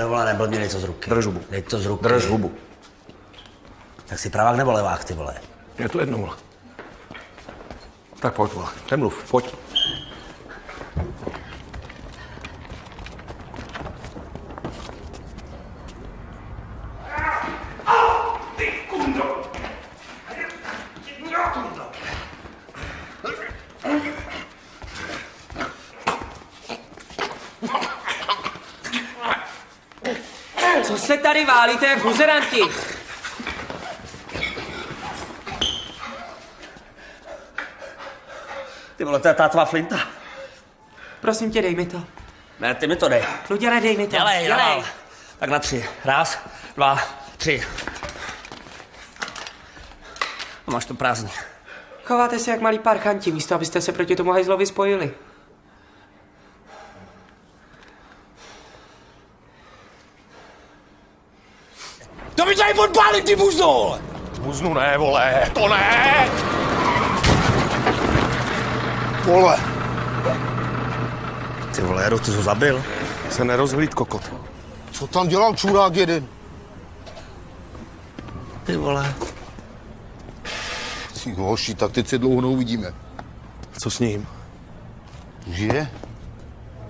Vole, nebyl mě, dej to z ruky. Drž hubu. Dej to z ruky. Drž hubu. Tak si pravák nebo levák, ty vole? Je to jedno, vole. Tak pojď, vole. Nemluv, pojď. Co se tady válíte jak buzeranti? Ty vole, to je tátová flinta. Prosím tě, dej mi to. Ne, ty mi to dej. Luděne, dej mi to. Dělej. Tak na 3. 1, 2, 3. A máš to prázdný. Chováte se jak malí parchanti, místo abyste se proti tomu hajzlovi spojili. To mi tady podpálím, ty buzno! Buznu ne, vole, to ne! Vole. Ty vole, Jaro, ty jsi ho zabil? Se nerozhlíd, kokot. Co tam dělal čurák jeden? Ty vole. Ty hoši, tak teď se dlouho neuvidíme. Co s ním? Žije?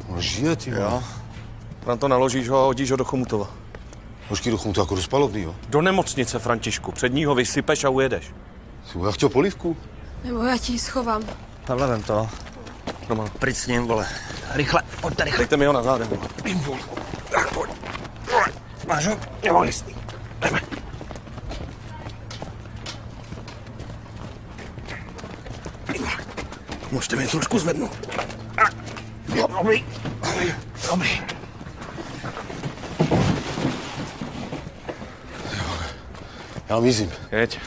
No, žije, ty vole. Jo. Na to naložíš ho a hodíš ho do Chomutova. Počkej, dochom to jako do spalovny, jo? Do nemocnice, Františku. Před ní ho vysypeš a ujedeš. Ty vole, já chtěl polívku. Nebo já ti ji schovám. Takhle vem to. Roman, Pryč s ním, vole. Rychle, pojďte rychle. dejte mi ho na zádem, vole. Vím, vole. Tak pojď. Máš ho? Jo, jasný. Jdeme. Můžete mi trošku zvednout. Jo, dobrý. Dobrý. Já mizím. Jeď.